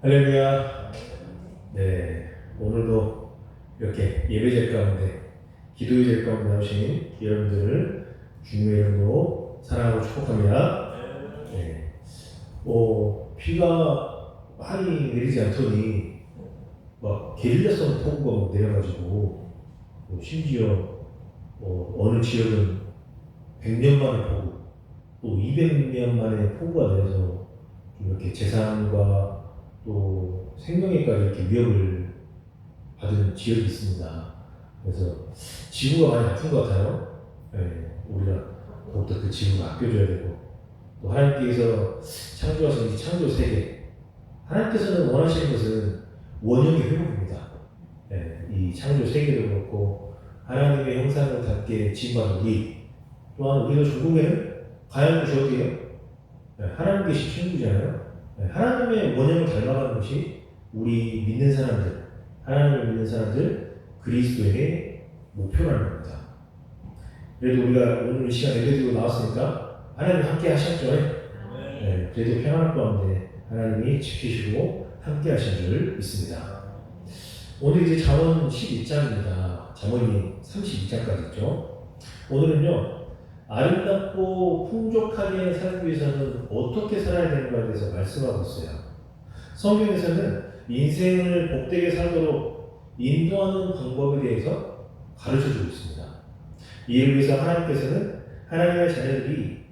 할렐루야. 네, 오늘도 이렇게 예배제 가운데, 기도의 가운데 나오신 여러분들을 주님의 이름으로 사랑하고 축복합니다. 네, 비가 많이 내리지 않더니 막 게릴라성 폭우가 내려가지고 심지어 어느 지역은 100년 만에 폭우, 또 200년 만에 폭우가 내려서 좀 이렇게 재산과 또 생명에까지 이렇게 위협을 받은 지역이 있습니다. 그래서 지구가 많이 아픈 것 같아요. 네, 우리가 더욱더 그 지구를 아껴줘야 되고, 또 하나님께서 창조하신 이 창조 세계, 하나님께서는 원하시는 것은 원형의 회복입니다. 네, 이 창조 세계도 그렇고 하나님의 형상을 닮게 지음받은 우리, 또한 우리가 중국에는 가양 곳이 어디예요? 네, 하나님 계신 천국이잖아요. 하나님의 원형을 닮아가는 것이 우리 믿는 사람들, 하나님을 믿는 사람들, 그리스도의 목표라는 겁니다. 그래도 우리가 오늘 이 시간 예배드리고 나왔으니까 하나님 함께 하셨죠? 네, 그래도 평안할 가운데 하나님이 지키시고 함께 하신 줄 믿습니다. 오늘 이제 잠언 12장입니다. 잠언이 32장까지 있죠. 오늘은요, 아름답고 풍족하게 살기 위해서는 어떻게 살아야 되는가에 대해서 말씀하고 있어요. 성경에서는 인생을 복되게 살도록 인도하는 방법에 대해서 가르쳐주고 있습니다. 이를 위해서 하나님께서는 하나님의 자녀들이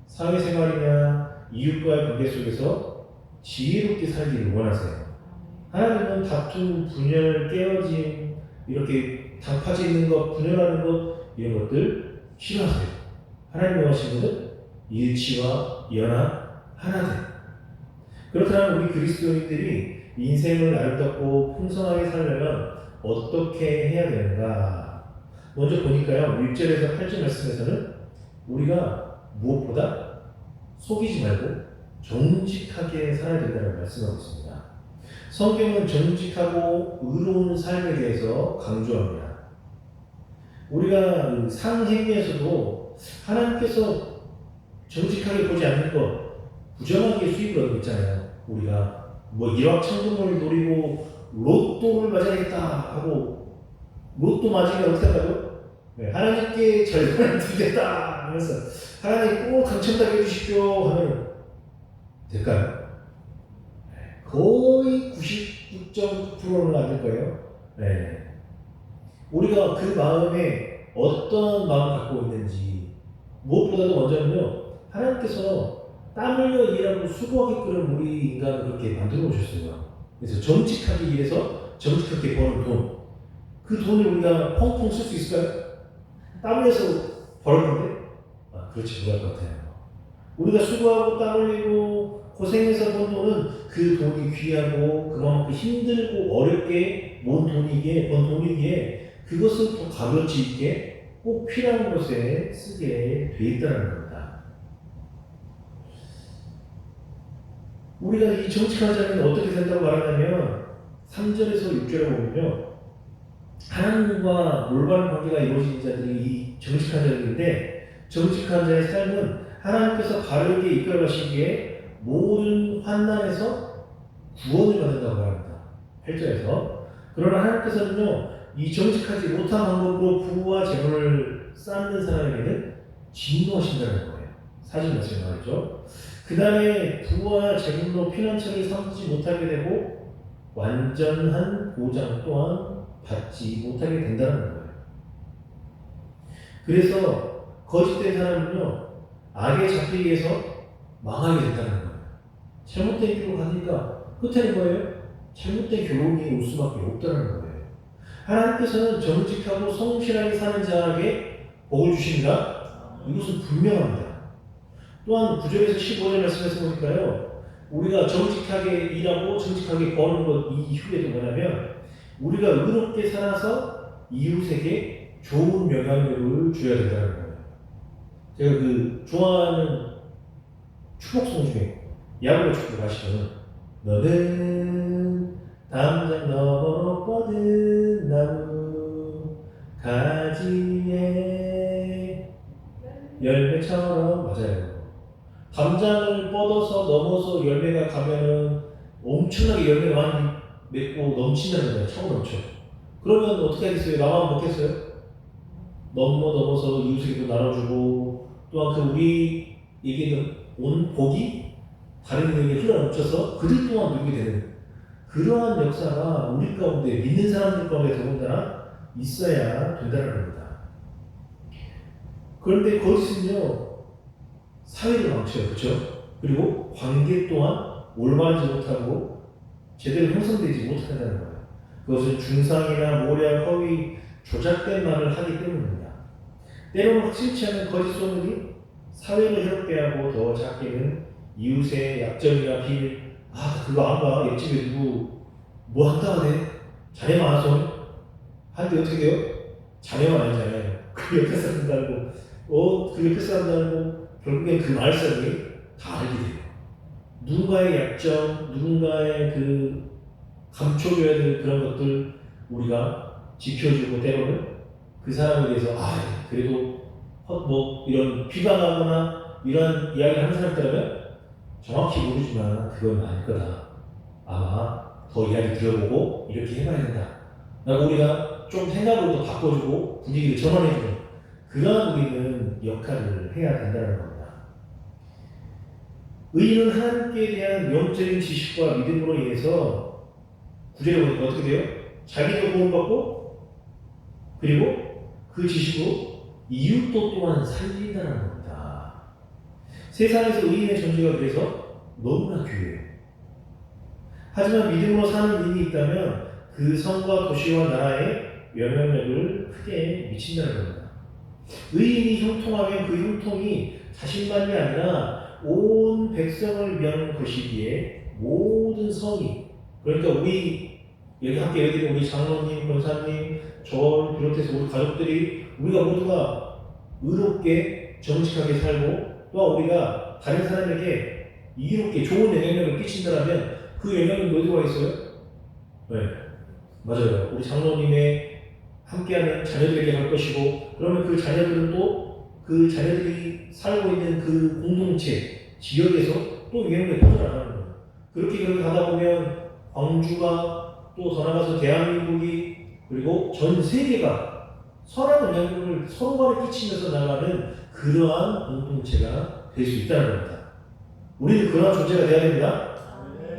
사회생활이나 이웃과의 관계 속에서 지혜롭게 살기를 원하세요. 하나님은 다툼, 분열, 깨어짐, 이렇게 당파져 있는 것, 분열하는 것, 이런 것들 싫어하세요. 하나님이 원하시는 것은 일치와 연합, 하나됨. 그렇다면 우리 그리스도인들이 인생을 아름답고 풍성하게 살려면 어떻게 해야 되는가? 먼저 보니까요, 1절에서 8절 말씀에서는 우리가 무엇보다 속이지 말고 정직하게 살아야 된다는 말씀하고 있습니다. 성경은 정직하고 의로운 삶에 대해서 강조합니다. 우리가 상행위에서도 하나님께서 정직하게 보지 않는 것, 부정하게 수입을 얻고 있잖아요. 우리가 일확천금을 노리고 로또를 맞아야겠다 하고 로또 맞으면 어떻게 한다고요? 네, 하나님께 절반을 드리겠다 하면서 하나님 꼭 당첨되게 해주십시오 하면 될까요? 거의 99.9%는 안 될 거예요. 네. 우리가 그 마음에 어떤 마음을 갖고 있는지, 무엇보다도 먼저는요, 하나님께서 땀 흘려 일하고 수고하게 끓는 우리 인간을 그렇게 만들어 오셨어요. 그래서 정직하게 일해서 정직하게 버는 돈, 그 돈을 우리가 펑펑 쓸 수 있을까요? 땀 흘려서 벌었는데? 그렇지 못할 것 같아요. 우리가 수고하고 땀 흘리고 고생해서 번 돈은 그 돈이 귀하고 그만큼 힘들고 어렵게 번 돈이기에 그것을 더 값어치 있게 꼭 필요한 곳에 쓰게 돼 있다는 겁니다. 우리가 이 정직한 자는 어떻게 된다고 말하냐면 3절에서 6절에 보면요, 하나님과 올바른 관계가 이루어진 자들이 이 정직한 자들인데, 정직한 자의 삶은 하나님께서 바르게 이끌어 가시기에 모든 환난에서 구원을 받는다고 말합니다. 8절에서. 그러나 하나님께서는요, 이 정직하지 못한 방법으로 부와 재물을 쌓는 사람에게는 진노하신다는 거예요. 4절 말씀에 말이죠. 그 다음에 부와 재물로 피난처를 삼지 못하게 되고 완전한 보장 또한 받지 못하게 된다는 거예요. 그래서 거짓된 사람은요, 악에 잡히기 위해서 망하게 된다는 거예요. 잘못된 길로 가니까 끝에는 뭐예요? 잘못된 결론이 올 수밖에 없다는 거예요. 하나님께서는 정직하고 성실하게 사는 자에게 복을 주신다? 이것은 분명합니다. 또한 9절에서 15절 말씀에서 보니까요, 우리가 정직하게 일하고 정직하게 버는 것 이후에도 뭐냐면 우리가 의롭게 살아서 이웃에게 좋은 영향력을 줘야 된다는 거예요. 제가 좋아하는 추복송 중에 야구로 축구 가시면 너는 담장 넘어거든 나무 가지에 열매처럼, 맞아요. 담장을 뻗어서 넘어서 열매가 가면은 엄청나게 열매가 많이 맺고 넘친다는 거예요. 차고 넘쳐. 그러면 어떻게 하겠어요? 나만 먹겠어요? 넘어서 이웃에게도 나눠주고, 또한 그 우리에게는 온 복이 다른 이에게 흘러넘쳐서 그들 또한 누리게 되는 그러한 역사가 우리 가운데, 믿는 사람들 가운데 더군다나 있어야 된다는 겁니다. 그런데 거짓은요, 사회를 망쳐요. 그렇죠? 그리고 관계 또한 올바르지 못하고 제대로 형성되지 못한다는 거예요. 그것은 중상이나 모략, 허위, 조작된 말을 하기 때문입니다. 때로는 확실치 않은 거짓 소문이 사회를 해롭게 하고 더 작게는 이웃의 약점이나 비밀, 그거 안 가. 옆집에 누구 뭐 한다고 해? 자네만 알아서 하는데 어떻게 돼요? 자네만 알잖아요. 그 옆에 사람도 알고, 그 옆에 사람도 알고, 결국엔 그 마을 사람이 다 알게 돼요. 누군가의 약점, 누군가의 그 감춰줘야 될 그런 것들 우리가 지켜주고, 때로는 그 사람에 대해서 그래도 이런 비방하거나 이런 이야기를 하는 사람들은 정확히 모르지만 그건 아닐 거다. 아마 더 이야기 들어보고 이렇게 해봐야 된다. 라고 우리가 좀 생각을 더 바꿔주고 분위기를 전환해주는 그러한 우리는 역할을 해야 된다는 겁니다. 의인은 하나님께 대한 영적인 지식과 믿음으로 인해서 구절에 보니까 어떻게 돼요? 자기도 구원받고 그리고 그 지식으로 이웃도 또한 살린다는 겁니다. 세상에서 의인의 존재가 그래서 너무나 귀해요. 하지만 믿음으로 사는 인이 있다면 그 성과 도시와 나라에 영향력을 크게 미친다는 겁니다. 의인이 형통하면 그 형통이 자신만이 아니라 온 백성을 위한 것이기에 모든 성이, 그러니까 우리 여기 함께 예를 들면 우리 장로님, 권사님, 저를 비롯해서 우리 가족들이 우리가 모두가 의롭게 정직하게 살고 또 우리가 다른 사람에게 이롭게 좋은 영향력을 끼친다면 그 영향력이 어디가 있어요? 네, 맞아요. 우리 장로님의 함께하는 자녀들에게 갈 것이고, 그러면 그 자녀들은 또 그 자녀들이 살고 있는 그 공동체, 지역에서 또 영향력이 퍼져나가는 거예요. 그렇게 가다 보면 광주가 또 더 나가서 대한민국이 그리고 전 세계가 선한 영향력을 서로 간에 끼치면서 나가는 그러한 공동체가 될 수 있다는 겁니다. 우리는 그러한 존재가 되어야 됩니다.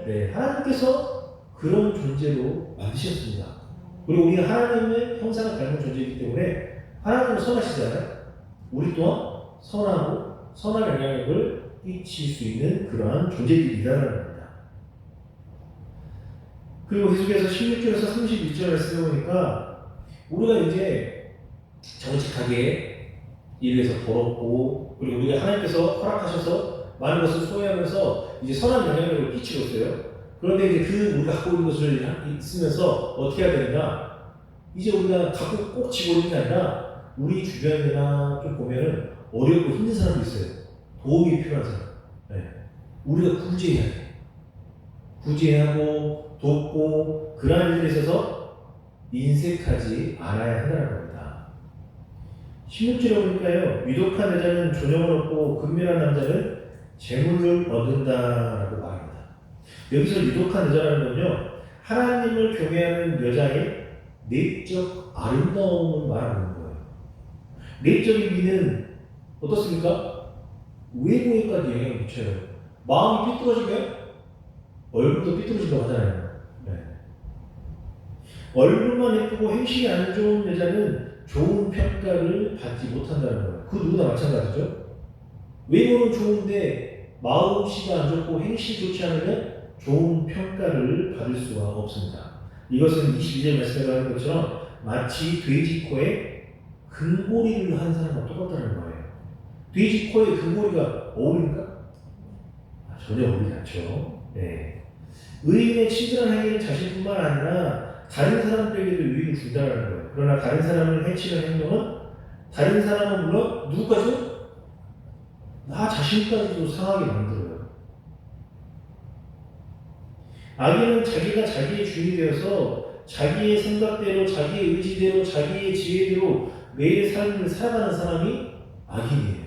네, 하나님께서 그런 존재로 만드셨습니다. 그리고 우리는 하나님의 형상을 닮은 존재이기 때문에 하나님은 선하시잖아요. 우리 또한 선하고 선한 영향력을 끼칠 수 있는 그러한 존재들이라는 겁니다. 그리고 계속해서 16절에서 31절 말씀을 보니까 우리가 이제 정직하게 일에서 벌었고, 그리고 우리가 하나님께서 허락하셔서 많은 것을 소유하면서 이제 선한 영향력을 끼치고 있어요. 그런데 이제 그 우리가 갖고 있는 것을 있으면서 어떻게 해야 되느냐? 이제 우리가 갖고 꼭 쥐고 있는 게 아니라 우리 주변이나 좀 보면은 어렵고 힘든 사람도 있어요. 도움이 필요한 사람. 네. 우리가 구제해야 돼. 구제하고 돕고 그러한 일에 있어서 인색하지 않아야 한다는 겁니다. 16절에 보니까요, 위독한 여자는 존영을 얻고 근면한 남자는 재물을 얻는다라고 말합니다. 여기서 위독한 여자라는 건요, 하나님을 경외하는 여자의 내적 아름다움을 말하는 거예요. 내적인 미는 어떻습니까? 외모에까지 영향을 미쳐요. 마음이 삐뚤어지면 얼굴도 삐뚤어진다고 하잖아요. 네. 얼굴만 예쁘고 행실이 안 좋은 여자는 좋은 평가를 받지 못한다는 거예요. 그 누구나 마찬가지죠. 외모는 좋은데 마음씨가 안 좋고 행실이 좋지 않으면 좋은 평가를 받을 수가 없습니다. 이것은 22절 말씀에 나오는 것처럼 마치 돼지 코에 금고리를 한 사람과 똑같다는 거예요. 돼지 코에 금고리가 어울립니까? 전혀 어울리지 않죠. 네. 의인의 친절한 행위는 자신뿐만 아니라 다른 사람들에게도 유익을 준다는 거예요. 그러나 다른 사람을 해치는 행동은 다른 사람은 물론 누구까지요? 나 자신까지도 상하게 만들어요. 악인은 자기가 자기의 주인이 되어서 자기의 생각대로, 자기의 의지대로, 자기의 지혜대로 매일 삶을 살아가는 사람이 악인이에요.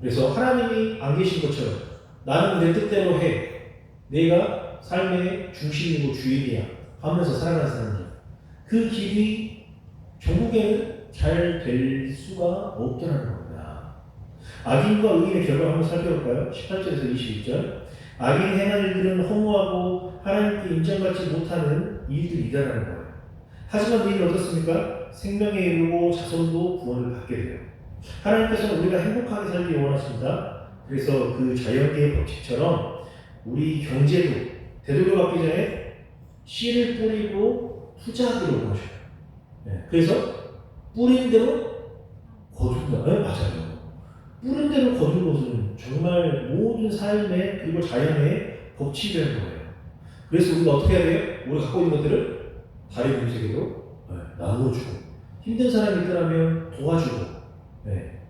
그래서 하나님이 안 계신 것처럼 나는 내 뜻대로 해. 내가 삶의 중심이고 주인이야 하면서 살아가는 사람이야. 그 길이 결국에는 잘 될 수가 없더라는 겁니다. 악인과 의인의 결과를 한번 살펴볼까요? 18절에서 21절. 악인 행한 일들은 허무하고 하나님께 인정받지 못하는 일들이다라는 거예요. 하지만 의인은 어떻습니까? 생명에 이르고 자손도 구원을 받게 돼요. 하나님께서는 우리가 행복하게 살기 원하십니다. 그래서 그 자연계의 법칙처럼 우리 경제도 되돌려받기 전에 씨를 뿌리고 투자하기를 원하셔요. 네. 그래서 뿌린 대로 거둔다. 네, 맞아요. 뿌린 대로 거둔 것은 정말 모든 삶의 그리고 자연의 법칙이라는 거예요. 그래서 우리가 어떻게 해야 돼요? 우리가 갖고 있는 것들을 다른 분에게도 나누어주고 힘든 사람이 있더라면 도와주고. 네.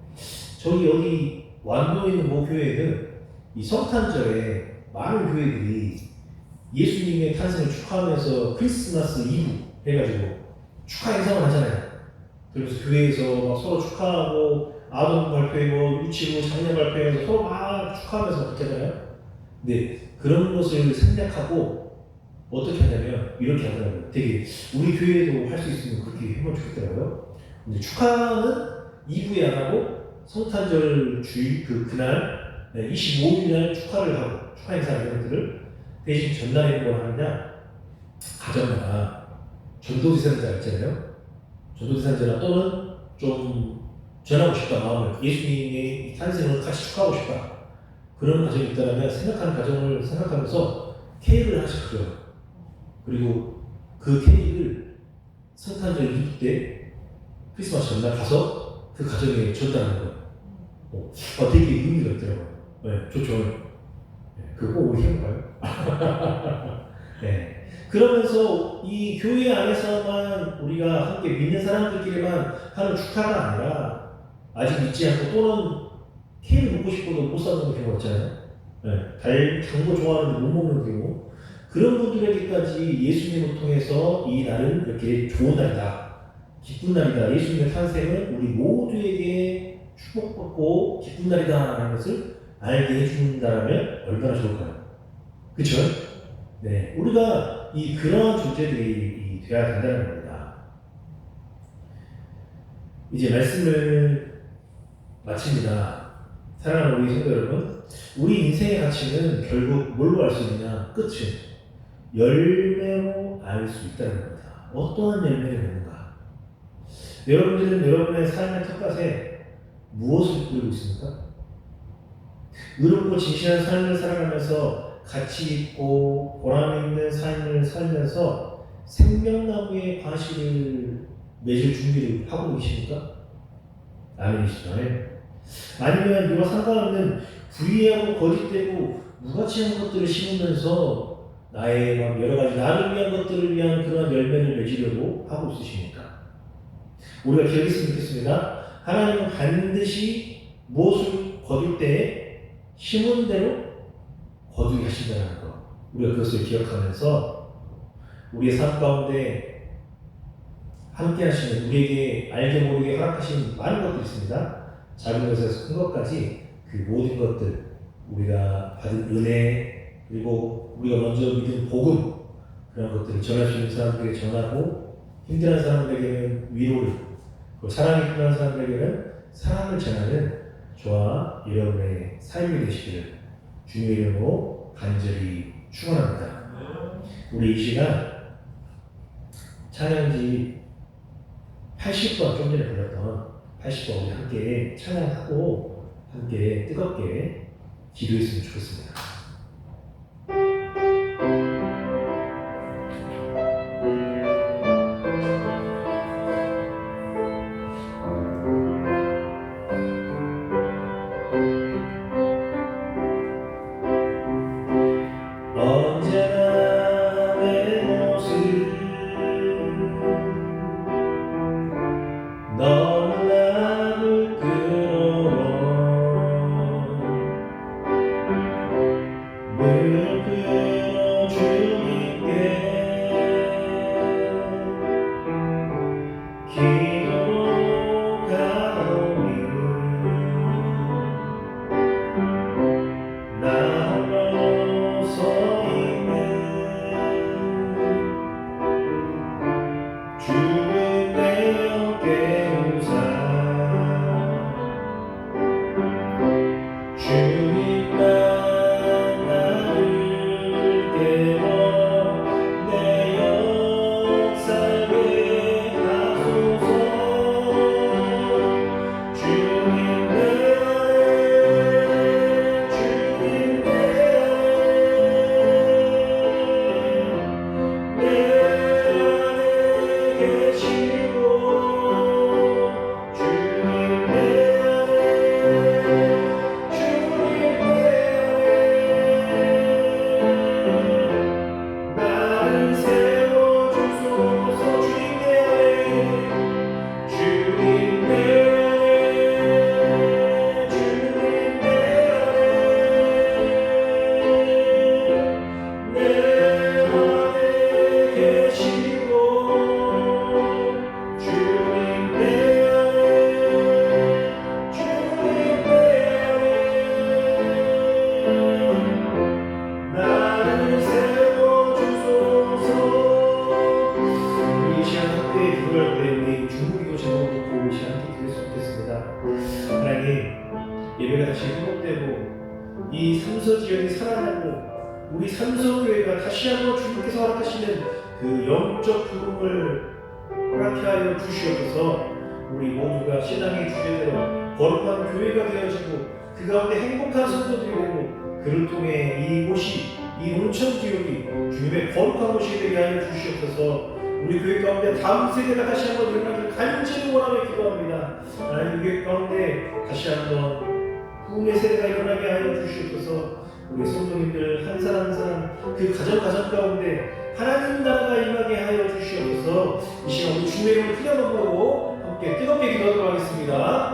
저희 여기 완도에 있는 모 교회는 이 성탄절에 많은 교회들이 예수님의 탄생을 축하하면서 크리스마스 이브 해가지고 축하 행사를 하잖아요. 그래서 교회에서 막 서로 축하하고 아동 발표하고 유치부 장례 발표해서 서로 막 축하하면서 그렇게 하잖아요. 근데 그런 것을 생략하고 어떻게 하냐면 이렇게 하더라고요. 되게 우리 교회에도 할 수 있으면 그렇게 해보면 좋겠더라고요. 근데 축하는 이브에 안 하고 성탄절 주일 그날 25일 날 축하를 하고 축하 행사 이런 것들을 대신 전날에 뭘 하느냐, 가정마다 전도지산자 있잖아요. 전도지산자 또는 좀 전하고 싶다 마음을 예수님의 탄생을 같이 축하하고 싶다 그런 가정이 있다면 생각하는 가정을 생각하면서 케이크를 하나씩 그려요. 그리고 그 케이크를 성탄절 이브 때 크리스마스 전날 가서 그 가정에 전달하는 거예요. 되게 의미가 있더라고요. 네, 좋죠. 네, 그거 우리 해볼까요? 네. 그러면서 이 교회 안에서만 우리가 함께 믿는 사람들끼리만 하는 축하가 아니라 아직 믿지 않고 또는 케이크 먹고 싶어도 못 사는 경우가 있잖아요. 네. 단 거 좋아하는데 못 먹는 경우. 그런 분들에게까지 예수님을 통해서 이 날은 이렇게 좋은 날이다. 기쁜 날이다. 예수님의 탄생은 우리 모두에게 축복받고 기쁜 날이다라는 것을 알게 해준다면 얼마나 좋을까요? 그쵸? 네. 우리가 그러한 존재들이 되어야 된다는 겁니다. 이제 말씀을 마칩니다. 사랑하는 우리 성도 여러분, 우리 인생의 가치는 결국 뭘로 알 수 있느냐? 끝은 열매로 알 수 있다는 겁니다. 어떠한 열매를 맺는가? 여러분들은 여러분의 삶의 텃밭에 무엇을 뿌리고 있습니까? 의롭고 진실한 삶을 살아가면서 가치 있고 보람 있는 삶을 살면서 생명나무의 과실을 맺을 준비를 하고 계십니까? 아니시죠? 아니면 이와 상관없는 불의하고 거짓되고 무가치한 것들을 심으면서 나의 여러 가지 나를 위한 것들을 위한 그런 열매를 맺으려고 하고 있으십니까? 우리가 기억했으면 좋겠습니다. 하나님은 반드시 무엇을 거둘 때 심은 대로 거두게 하신다는 것. 우리가 그것을 기억하면서 우리의 삶 가운데 함께 하시는 우리에게 알게 모르게 허락하신 많은 것들이 있습니다. 작은 것에서 큰 것까지 그 모든 것들 우리가 받은 은혜 그리고 우리가 먼저 믿은 복음 그런 것들을 전할 수 있는 사람들에게 전하고 힘들어하는 사람들에게는 위로를 그리고 사랑이 필요한 사람들에게는 사랑을 전하는 저와 여러분의 삶이 되시기를 주님의 이름으로 간절히 축원합니다. 우리 이 시간 찬양지 80번 좀 전에 불렀던 80번 우리 함께 찬양하고 함께 뜨겁게 기도했으면 좋겠습니다. 다시 회복되고 이 삼서 지역이 살아나고 우리 삼서교회가 다시 한번 주님께서 허락하시는 그 영적 부흥을 허락해 하여 주시옵소서. 우리 모두가 신앙의 주제대로 거룩한 교회가 되어지고 그 가운데 행복한 성도들이 되고 그를 통해 이곳이 이 온천 지역이 주님의 거룩한 곳이 되게 하여 주시옵소서. 우리 교회 가운데 다음 세대가 다시 한번 일어나기를 간절히 원하며 기도합니다. 하나님 교회 가운데 다시 한번 후의 세대가 일어나게 하여 주시옵소서. 우리 성도님들 한 사람 한 사람 그 가정 가운데 하나님 나라가 임하게 하여 주시옵소서. 이 시간 우리 주님의 이름을 크게 한번 부르고